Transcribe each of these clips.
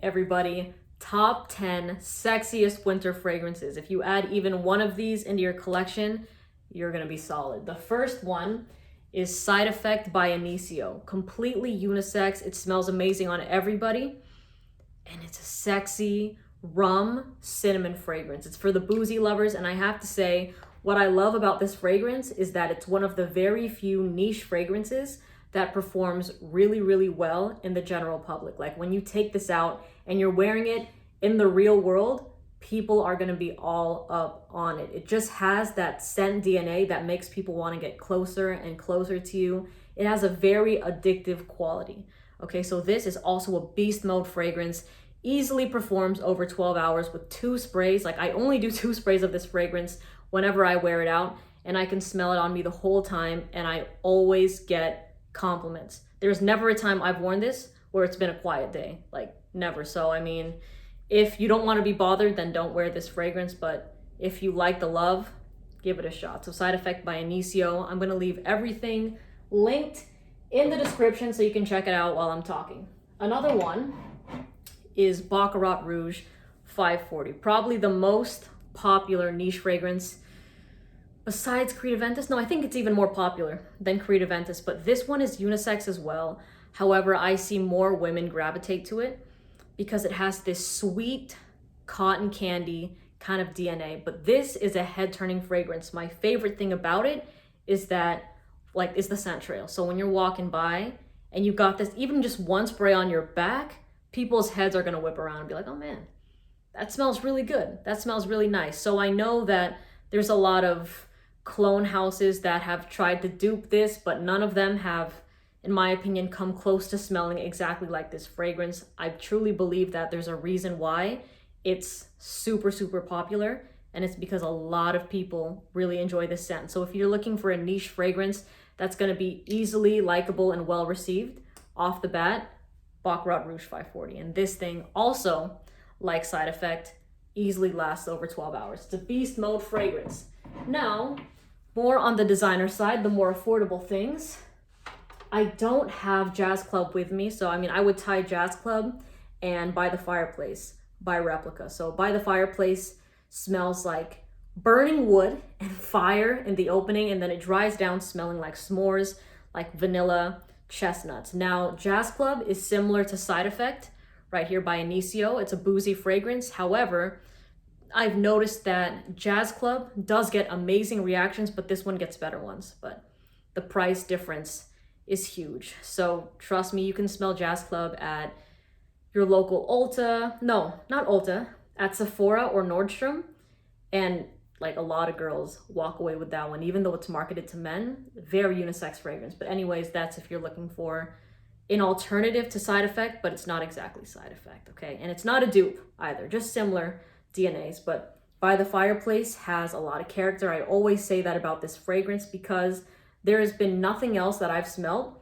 everybody, top 10 sexiest winter fragrances. If you add even one of these into your collection, you're gonna be solid. The first one is Side Effect by Inicio. Completely unisex. It smells amazing on everybody. And it's a sexy rum cinnamon fragrance. It's for the boozy lovers. And I have to say, what I love about this fragrance is that it's one of the very few niche fragrances that performs really, really well in the general public. Like when you take this out and you're wearing it in the real world, people are gonna be all up on it. It just has that scent DNA that makes people wanna get closer and closer to you. It has a very addictive quality. Okay, so this is also a beast mode fragrance, easily performs over 12 hours with 2 sprays. Like I only do 2 sprays of this fragrance whenever I wear it out, and I can smell it on me the whole time, and I always get compliments. There's never a time I've worn this where it's been a quiet day, like never. So I mean, if you don't want to be bothered, then don't wear this fragrance, but if you like the love, give it a shot. So Side Effect by Inicio. I'm going to leave everything linked in the description so you can check it out while I'm talking. Another one is Baccarat Rouge 540, probably the most popular niche fragrance besides Creed Aventus. No, I think it's even more popular than Creed Aventus, but this one is unisex as well. However, I see more women gravitate to it because it has this sweet cotton candy kind of DNA, but this is a head-turning fragrance. My favorite thing about it is that, is the scent trail. So when you're walking by and you got this, even just one spray on your back, people's heads are gonna whip around and be like, oh man, that smells really good. That smells really nice. So I know that there's a lot of clone houses that have tried to dupe this, but none of them have, in my opinion, come close to smelling exactly like this fragrance. I truly believe that there's a reason why it's super, super popular, and it's because a lot of people really enjoy this scent. So if you're looking for a niche fragrance that's gonna be easily likable and well received off the bat, Baccarat Rouge 540. And this thing also, like Side Effect, easily lasts over 12 hours. It's a beast mode fragrance. Now, more on the designer side, the more affordable things. I don't have Jazz Club with me, so I mean, I would tie Jazz Club and By the Fireplace by Replica. So By the Fireplace smells like burning wood and fire in the opening, and then it dries down smelling like s'mores, like vanilla chestnuts. Now, Jazz Club is similar to Side Effect right here by Inicio. It's a boozy fragrance. However, I've noticed that Jazz Club does get amazing reactions, but this one gets better ones. But the price difference is huge. So trust me, you can smell Jazz Club at your local Ulta. No, not Ulta. At Sephora or Nordstrom. And like a lot of girls walk away with that one, even though it's marketed to men. Very unisex fragrance. But anyways, that's if you're looking for an alternative to Side Effect, but it's not exactly Side Effect, okay? And it's not a dupe either, just similar DNAs. But By the Fireplace has a lot of character. I always say that about this fragrance because there has been nothing else that I've smelled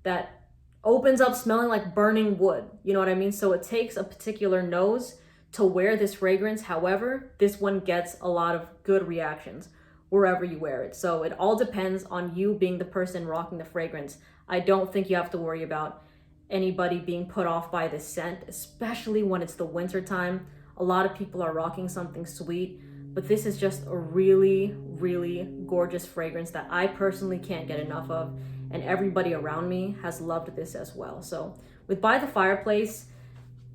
that opens up smelling like burning wood. You know what I mean? So it takes a particular nose to wear this fragrance. However, this one gets a lot of good reactions wherever you wear it. So it all depends on you being the person rocking the fragrance. I don't think you have to worry about anybody being put off by this scent, especially when it's the winter time. A lot of people are rocking something sweet, but this is just a really, really gorgeous fragrance that I personally can't get enough of, and everybody around me has loved this as well. So with By the Fireplace,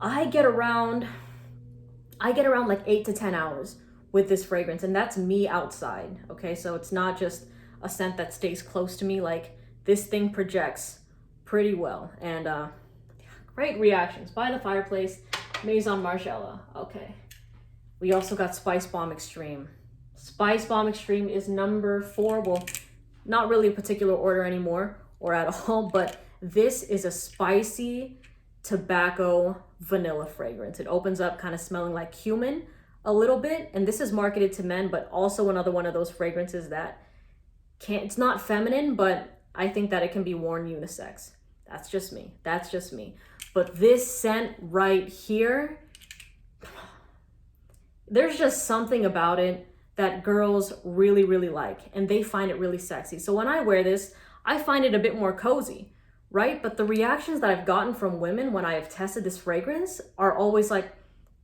I get around like 8 to 10 hours with this fragrance, and that's me outside, okay? So it's not just a scent that stays close to me. Like, this thing projects pretty well, and great reactions. By the Fireplace, Maison Margiela. Okay. We also got Spice Bomb Extreme. Spice Bomb Extreme is number 4. Well, not really a particular order anymore or at all, but this is a spicy tobacco vanilla fragrance. It opens up kind of smelling like cumin a little bit, and this is marketed to men, but also another one of those fragrances that it's not feminine, but I think that it can be worn unisex. That's just me. That's just me. But this scent right here, there's just something about it that girls really, really like, and they find it really sexy. So when I wear this, I find it a bit more cozy, right? But the reactions that I've gotten from women when I have tested this fragrance are always like,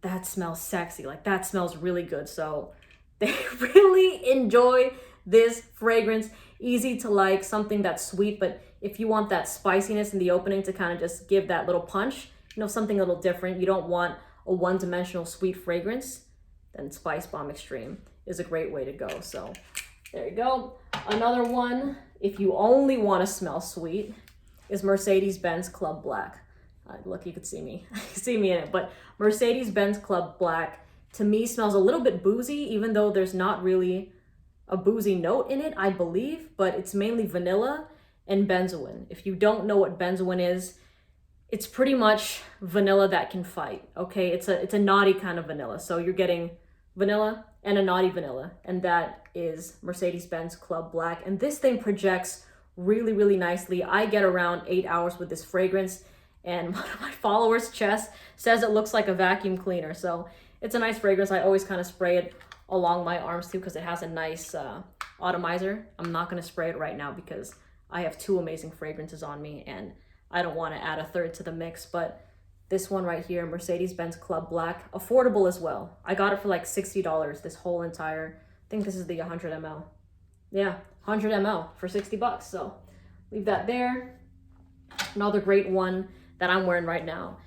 that smells sexy, like that smells really good. So they really enjoy this fragrance. Easy to like, something that's sweet, but if you want that spiciness in the opening to kind of just give that little punch, you know, something a little different, you don't want a one-dimensional sweet fragrance, then Spice Bomb Extreme is a great way to go. So there you go. Another one, if you only want to smell sweet, is Mercedes-Benz Club Black. Look, you could see me, see me in it, but Mercedes-Benz Club Black to me smells a little bit boozy, even though there's not really a boozy note in it, I believe, but it's mainly vanilla and benzoin. If you don't know what benzoin is, it's pretty much vanilla that can fight, okay? It's a naughty kind of vanilla. So you're getting vanilla and a naughty vanilla, and that is Mercedes-Benz Club Black. And this thing projects really, really nicely. I get around 8 hours with this fragrance, and one of my followers, Chess, says it looks like a vacuum cleaner. So it's a nice fragrance. I always kind of spray it along my arms too, because it has a nice atomizer. I'm not gonna spray it right now because I have 2 amazing fragrances on me and I don't want to add a third to the mix. But this one right here, Mercedes-Benz Club Black, affordable as well. I got it for like $60, this whole entire, I think this is the 100 ml. Yeah, 100 ml for 60 bucks. So leave that there. Another great one that I'm wearing right now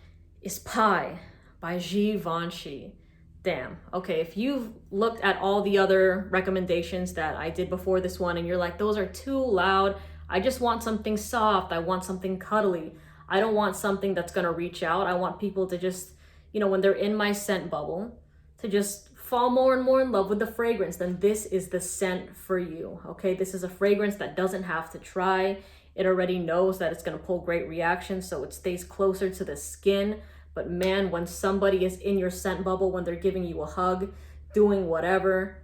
is Pie by Givenchy. Damn. Okay, if you've looked at all the other recommendations that I did before this one and you're like, those are too loud, I just want something soft, I want something cuddly, I don't want something that's gonna reach out, I want people to just, you know, when they're in my scent bubble, to just fall more and more in love with the fragrance, then this is the scent for you, okay? This is a fragrance that doesn't have to try. It already knows that it's gonna pull great reactions, so it stays closer to the skin. But man, when somebody is in your scent bubble, when they're giving you a hug, doing whatever,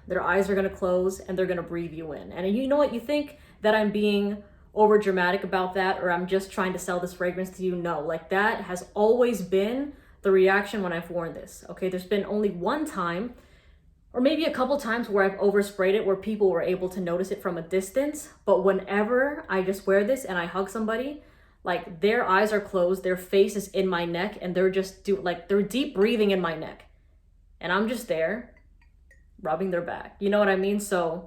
their eyes are gonna close and they're gonna breathe you in. And you know what, you think that I'm being over dramatic about that, or I'm just trying to sell this fragrance to you? No, like that has always been the reaction when I've worn this, okay? There's been only one time, or maybe a couple times where I've oversprayed it, where people were able to notice it from a distance. But whenever I just wear this and I hug somebody, like their eyes are closed, their face is in my neck, and they're just they're deep breathing in my neck. And I'm just there rubbing their back. You know what I mean? So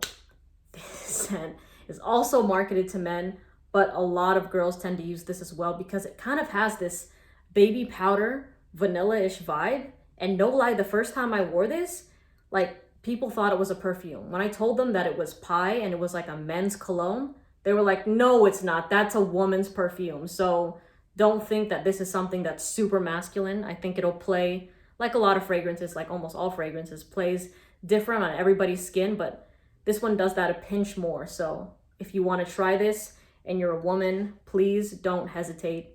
this scent is also marketed to men, but a lot of girls tend to use this as well because it kind of has this baby powder, vanilla-ish vibe. And no lie, the first time I wore this, like people thought it was a perfume. When I told them that it was Pie and it was like a men's cologne, they were like, no, it's not. That's a woman's perfume. So don't think that this is something that's super masculine. I think it'll play like a lot of fragrances, like almost all fragrances, plays different on everybody's skin, but this one does that a pinch more. So if you want to try this and you're a woman, please don't hesitate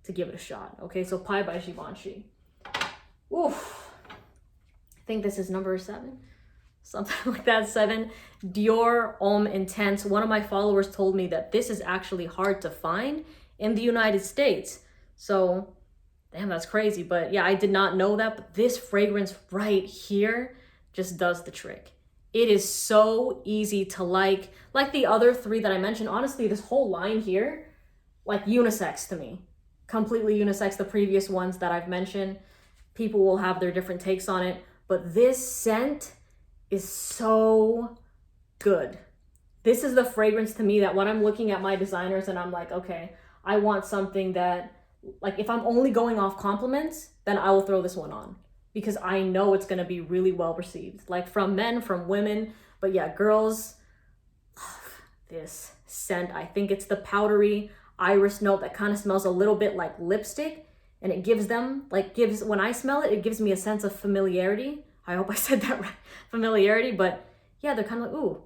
to give it a shot. Okay, so Pie by Givenchy. Oof. I think this is number 7. Something like that, 7. Dior Intense. One of my followers told me that this is actually hard to find in the United States. So, damn, that's crazy. But yeah, I did not know that. But this fragrance right here just does the trick. It is so easy to like the other 3 that I mentioned. Honestly, this whole line here, like unisex to me. Completely unisex. The previous ones that I've mentioned, people will have their different takes on it. But this scent is so good. This is the fragrance to me that when I'm looking at my designers and I'm like, okay, I want something that, like if I'm only going off compliments, then I will throw this one on because I know it's going to be really well received, like from men, from women. But yeah, girls love this scent. I think it's the powdery iris note that kind of smells a little bit like lipstick, and it gives them when I smell it, it gives me a sense of familiarity. I hope I said that right. Familiarity, but yeah, they're kind of like, ooh,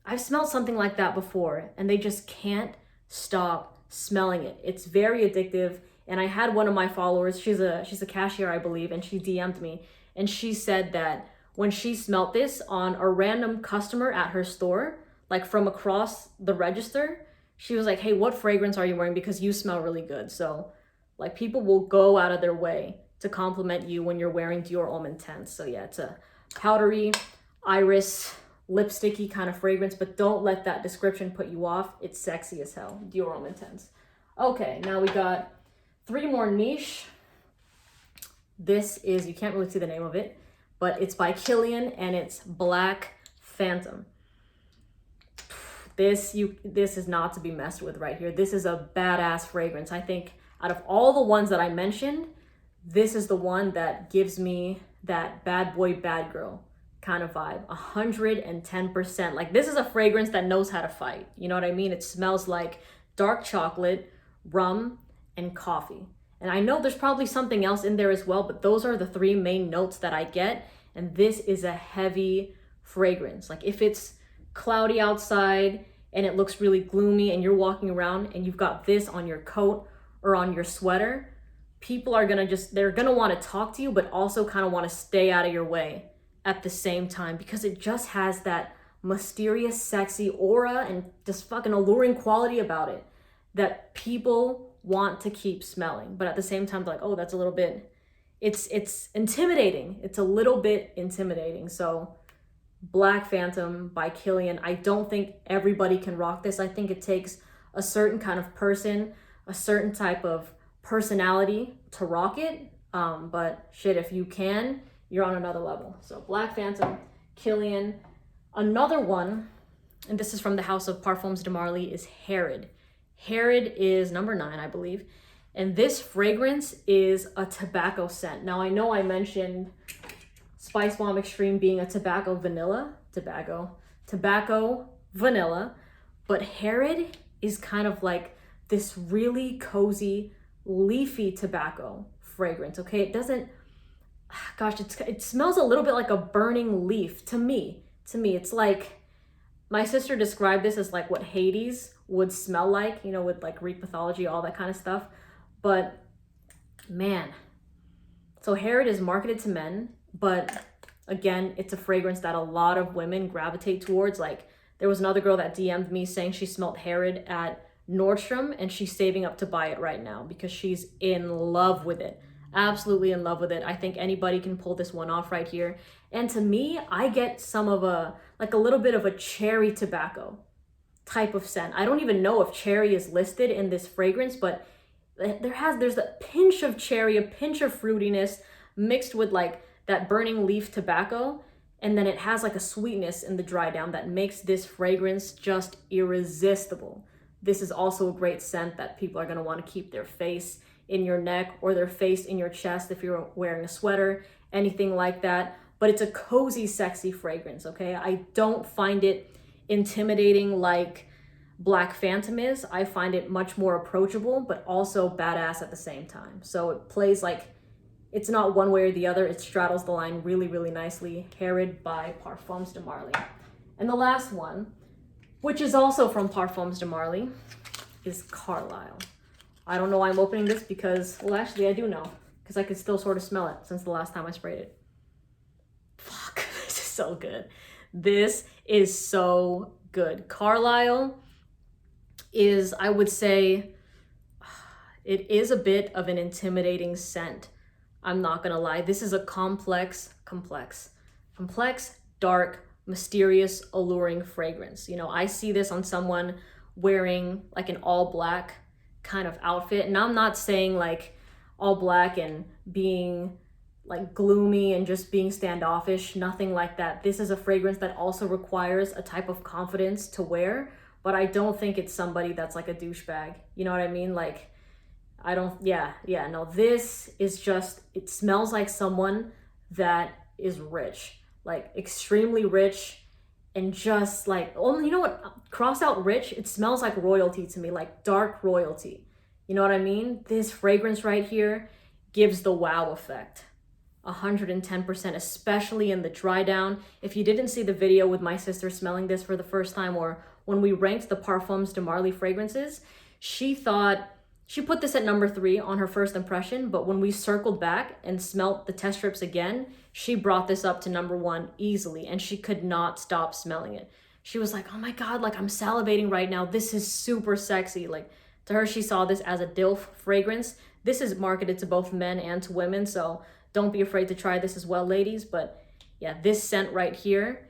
I've smelled something like that before, and they just can't stop smelling it. It's very addictive. And I had one of my followers, she's a cashier, I believe, and she DM'd me, and she said that when she smelled this on a random customer at her store, like from across the register, she was like, hey, what fragrance are you wearing? Because you smell really good. So like people will go out of their way to compliment you when you're wearing Dior Homme Intense. So yeah, it's a powdery, iris, lipsticky kind of fragrance, but don't let that description put you off. It's sexy as hell. Dior Homme Intense. Okay, now we got 3 more niche. This is, you can't really see the name of it, but it's by Kilian and it's Black Phantom. This is not to be messed with right here. This is a badass fragrance. I think out of all the ones that I mentioned, this is the one that gives me that bad boy, bad girl kind of vibe. 110%. Like, this is a fragrance that knows how to fight. You know what I mean? It smells like dark chocolate, rum, and coffee. And I know there's probably something else in there as well, but those are the 3 main notes that I get. And this is a heavy fragrance. Like, if it's cloudy outside and it looks really gloomy and you're walking around and you've got this on your coat or on your sweater, people are gonna they're gonna want to talk to you, but also kind of want to stay out of your way at the same time, because it just has that mysterious, sexy aura and just fucking alluring quality about it that people want to keep smelling. But at the same time, like, oh, that's a little bit, it's intimidating. It's a little bit intimidating. So Black Phantom by Kilian. I don't think everybody can rock this. I think it takes a certain kind of person, a certain type of personality to rock it. But shit, if you can, you're on another level. So Black Phantom, Kilian. Another one, and this is from the house of Parfums de Marly, is Herod. Herod is number 9, I believe. And this fragrance is a tobacco scent. Now, I know I mentioned Spice Bomb Extreme being a tobacco vanilla, but Herod is kind of like this really cozy, leafy tobacco fragrance, okay? It doesn't, gosh, it smells a little bit like a burning leaf to me. It's like, my sister described this as like what Hades would smell like, you know, with like Greek mythology, all that kind of stuff. But man, so Herod is marketed to men, but again, it's a fragrance that a lot of women gravitate towards. Like, there was another girl that DM'd me saying she smelled Herod at Nordstrom and she's saving up to buy it right now because she's in love with it. Absolutely in love with it. I think anybody can pull this one off right here. And to me, I get some of a little bit of a cherry tobacco type of scent. I don't even know if cherry is listed in this fragrance, but there's a pinch of cherry, a pinch of fruitiness mixed with like that burning leaf tobacco. And then it has like a sweetness in the dry down that makes this fragrance just irresistible. This is also a great scent that people are gonna wanna keep their face in your neck or their face in your chest if you're wearing a sweater, anything like that. But it's a cozy, sexy fragrance, okay? I don't find it intimidating like Black Phantom is. I find it much more approachable, but also badass at the same time. So it plays like, it's not one way or the other. It straddles the line really, really nicely. Herod by Parfums de Marly. And the last one, which is also from Parfums de Marly, is Carlisle. I don't know why I'm opening this because, well, actually I do know, because I could still sort of smell it since the last time I sprayed it. Fuck, this is so good. This is so good. Carlisle is, I would say, it is a bit of an intimidating scent. I'm not gonna lie. This is a complex, dark, mysterious, alluring fragrance. You know, I see this on someone wearing like an all black kind of outfit. And I'm not saying like all black and being like gloomy and just being standoffish, nothing like that. This is a fragrance that also requires a type of confidence to wear, but I don't think it's somebody that's like a douchebag. You know what I mean? Like, I don't, no, this is just, it smells like someone that is rich, like extremely rich, and just like, oh, you know what, cross out rich, it smells like royalty to me, like dark royalty. You know what I mean? This fragrance right here gives the wow effect. 110%, especially in the dry down. If you didn't see the video with my sister smelling this for the first time, or when we ranked the Parfums de Marly fragrances, she put this at number 3 on her first impression, but when we circled back and smelt the test strips again, she brought this up to number 1 easily, and she could not stop smelling it. She was like, oh my God, like I'm salivating right now. This is super sexy. Like, to her, she saw this as a DILF fragrance. This is marketed to both men and to women, so don't be afraid to try this as well, ladies. But yeah, this scent right here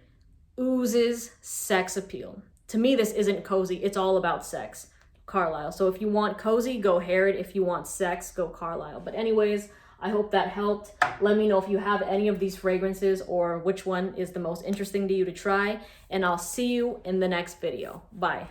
oozes sex appeal. To me, this isn't cozy. It's all about sex. Carlisle. So if you want cozy, go Harrod. If you want sex, go Carlisle. But anyways, I hope that helped. Let me know if you have any of these fragrances or which one is the most interesting to you to try. And I'll see you in the next video. Bye.